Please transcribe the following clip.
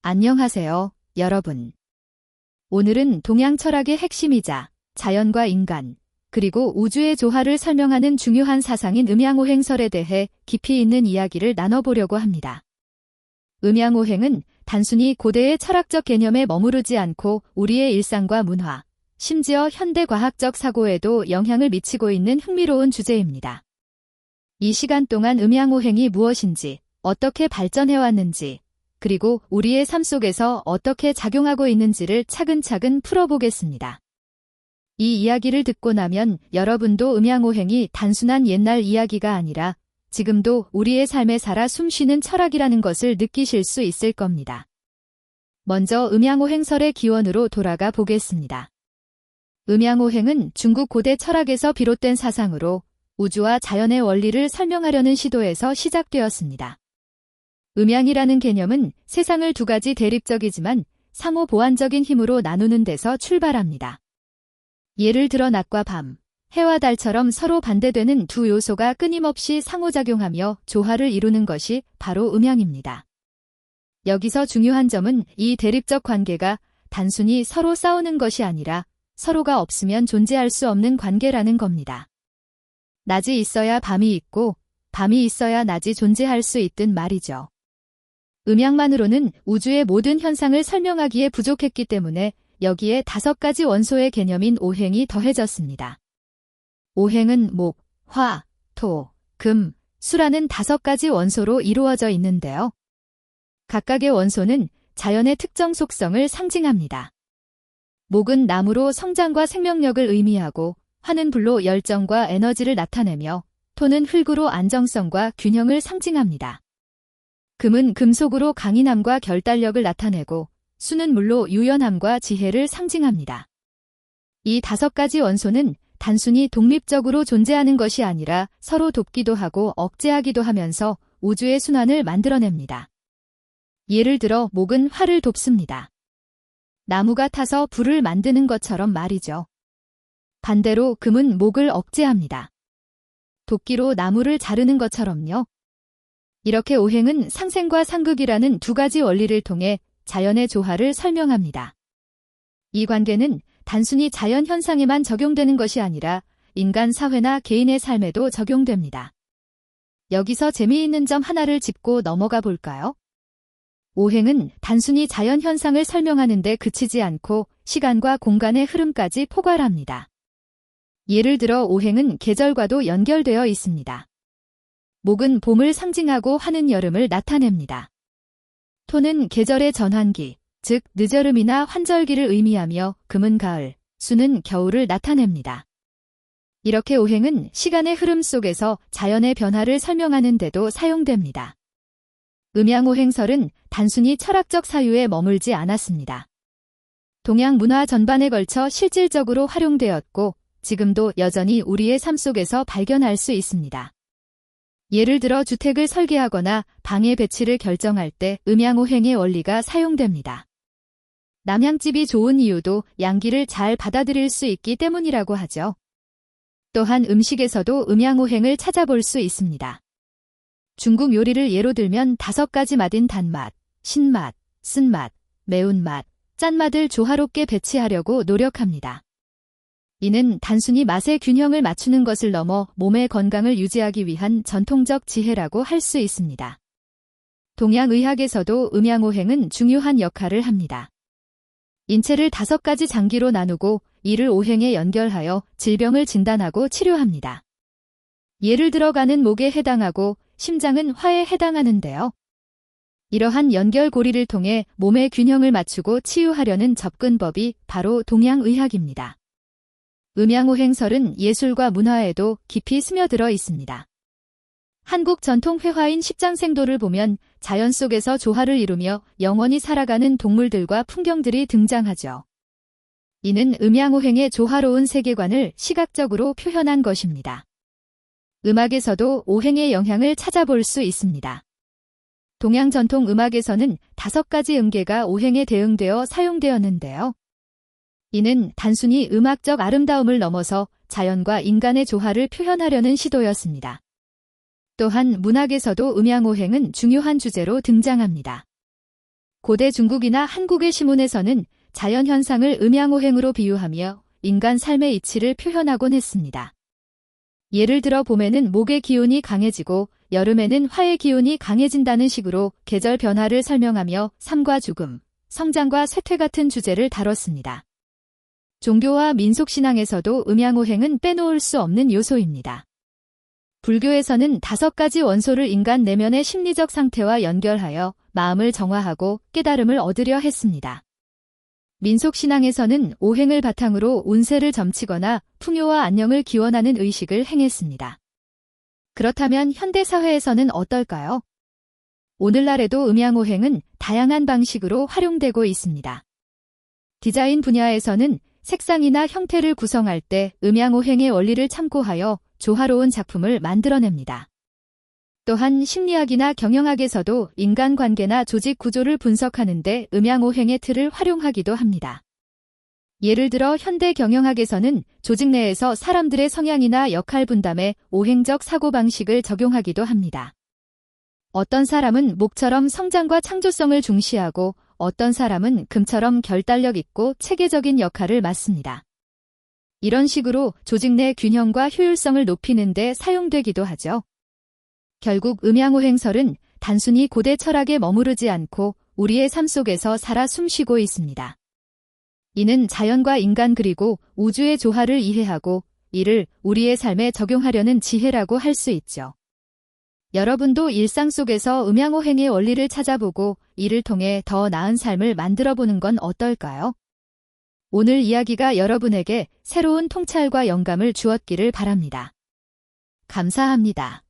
안녕하세요, 여러분. 오늘은 동양 철학의 핵심이자 자연과 인간, 그리고 우주의 조화를 설명하는 중요한 사상인 음양오행설에 대해 깊이 있는 이야기를 나눠보려고 합니다. 음양오행은 단순히 고대의 철학적 개념에 머무르지 않고 우리의 일상과 문화, 심지어 현대 과학적 사고에도 영향을 미치고 있는 흥미로운 주제입니다. 이 시간 동안 음양오행이 무엇인지, 어떻게 발전해왔는지, 그리고 우리의 삶 속에서 어떻게 작용하고 있는지를 차근차근 풀어보겠습니다. 이 이야기를 듣고 나면 여러분도 음양오행이 단순한 옛날 이야기가 아니라 지금도 우리의 삶에 살아 숨쉬는 철학이라는 것을 느끼실 수 있을 겁니다. 먼저 음양오행설의 기원으로 돌아가 보겠습니다. 음양오행은 중국 고대 철학에서 비롯된 사상으로 우주와 자연의 원리를 설명하려는 시도에서 시작되었습니다. 음양이라는 개념은 세상을 두 가지 대립적이지만 상호 보완적인 힘으로 나누는 데서 출발합니다. 예를 들어 낮과 밤, 해와 달처럼 서로 반대되는 두 요소가 끊임없이 상호작용하며 조화를 이루는 것이 바로 음양입니다. 여기서 중요한 점은 이 대립적 관계가 단순히 서로 싸우는 것이 아니라 서로가 없으면 존재할 수 없는 관계라는 겁니다. 낮이 있어야 밤이 있고 밤이 있어야 낮이 존재할 수 있든 말이죠. 음양만으로는 우주의 모든 현상을 설명하기에 부족했기 때문에 여기에 5가지 원소의 개념인 오행이 더해졌습니다. 오행은 목, 화, 토, 금, 수라는 5가지 원소로 이루어져 있는데요. 각각의 원소는 자연의 특정 속성을 상징합니다. 목은 나무로 성장과 생명력을 의미하고 화는 불로 열정과 에너지를 나타내며 토는 흙으로 안정성과 균형을 상징합니다. 금은 금속으로 강인함과 결단력을 나타내고 수는 물로 유연함과 지혜를 상징합니다. 이 5가지 원소는 단순히 독립적으로 존재하는 것이 아니라 서로 돕기도 하고 억제하기도 하면서 우주의 순환을 만들어냅니다. 예를 들어 목은 화를 돕습니다. 나무가 타서 불을 만드는 것처럼 말이죠. 반대로 금은 목을 억제합니다. 도끼로 나무를 자르는 것처럼요. 이렇게 오행은 상생과 상극이라는 2가지 원리를 통해 자연의 조화를 설명합니다. 이 관계는 단순히 자연 현상에만 적용되는 것이 아니라 인간 사회나 개인의 삶에도 적용됩니다. 여기서 재미있는 점 하나를 짚고 넘어가 볼까요? 오행은 단순히 자연 현상을 설명하는 데 그치지 않고 시간과 공간의 흐름까지 포괄합니다. 예를 들어 오행은 계절과도 연결되어 있습니다. 목은 봄을 상징하고 화는 여름을 나타냅니다. 토는 계절의 전환기, 즉 늦여름이나 환절기를 의미하며 금은 가을, 수는 겨울을 나타냅니다. 이렇게 오행은 시간의 흐름 속에서 자연의 변화를 설명하는 데도 사용됩니다. 음양오행설은 단순히 철학적 사유에 머물지 않았습니다. 동양 문화 전반에 걸쳐 실질적으로 활용되었고 지금도 여전히 우리의 삶 속에서 발견할 수 있습니다. 예를 들어 주택을 설계하거나 방의 배치를 결정할 때 음양오행의 원리가 사용됩니다. 남향집이 좋은 이유도 양기를 잘 받아들일 수 있기 때문이라고 하죠. 또한 음식에서도 음양오행을 찾아볼 수 있습니다. 중국 요리를 예로 들면 5가지 맛인 단맛, 신맛, 쓴맛, 매운맛, 짠맛을 조화롭게 배치하려고 노력합니다. 이는 단순히 맛의 균형을 맞추는 것을 넘어 몸의 건강을 유지하기 위한 전통적 지혜라고 할 수 있습니다. 동양의학에서도 음양오행은 중요한 역할을 합니다. 인체를 5가지 장기로 나누고 이를 오행에 연결하여 질병을 진단하고 치료합니다. 예를 들어가는 목에 해당하고 심장은 화에 해당하는데요. 이러한 연결고리를 통해 몸의 균형을 맞추고 치유하려는 접근법이 바로 동양의학입니다. 음양오행설은 예술과 문화에도 깊이 스며들어 있습니다. 한국 전통 회화인 십장생도를 보면 자연 속에서 조화를 이루며 영원히 살아가는 동물들과 풍경들이 등장하죠. 이는 음양오행의 조화로운 세계관을 시각적으로 표현한 것입니다. 음악에서도 오행의 영향을 찾아볼 수 있습니다. 동양 전통 음악에서는 5가지 음계가 오행에 대응되어 사용되었는데요. 이는 단순히 음악적 아름다움을 넘어서 자연과 인간의 조화를 표현하려는 시도였습니다. 또한 문학에서도 음양오행은 중요한 주제로 등장합니다. 고대 중국이나 한국의 시문에서는 자연현상을 음양오행으로 비유하며 인간 삶의 이치를 표현하곤 했습니다. 예를 들어 봄에는 목의 기운이 강해지고 여름에는 화의 기운이 강해진다는 식으로 계절 변화를 설명하며 삶과 죽음, 성장과 쇠퇴 같은 주제를 다뤘습니다. 종교와 민속신앙에서도 음양오행은 빼놓을 수 없는 요소입니다. 불교에서는 5가지 원소를 인간 내면의 심리적 상태와 연결하여 마음을 정화하고 깨달음을 얻으려 했습니다. 민속신앙에서는 오행을 바탕으로 운세를 점치거나 풍요와 안녕을 기원하는 의식을 행했습니다. 그렇다면 현대사회에서는 어떨까요? 오늘날에도 음양오행은 다양한 방식으로 활용되고 있습니다. 디자인 분야에서는 색상이나 형태를 구성할 때 음양오행의 원리를 참고하여 조화로운 작품을 만들어냅니다. 또한 심리학이나 경영학에서도 인간관계나 조직 구조를 분석하는 데 음양오행의 틀을 활용하기도 합니다. 예를 들어 현대 경영학에서는 조직 내에서 사람들의 성향이나 역할 분담에 오행적 사고방식을 적용하기도 합니다. 어떤 사람은 목처럼 성장과 창조성을 중시하고 어떤 사람은 금처럼 결단력 있고 체계적인 역할을 맡습니다. 이런 식으로 조직 내 균형과 효율성을 높이는 데 사용되기도 하죠. 결국 음양오행설은 단순히 고대 철학에 머무르지 않고 우리의 삶 속에서 살아 숨쉬고 있습니다. 이는 자연과 인간 그리고 우주의 조화를 이해하고 이를 우리의 삶에 적용하려는 지혜라고 할 수 있죠. 여러분도 일상 속에서 음양오행의 원리를 찾아보고 이를 통해 더 나은 삶을 만들어보는 건 어떨까요? 오늘 이야기가 여러분에게 새로운 통찰과 영감을 주었기를 바랍니다. 감사합니다.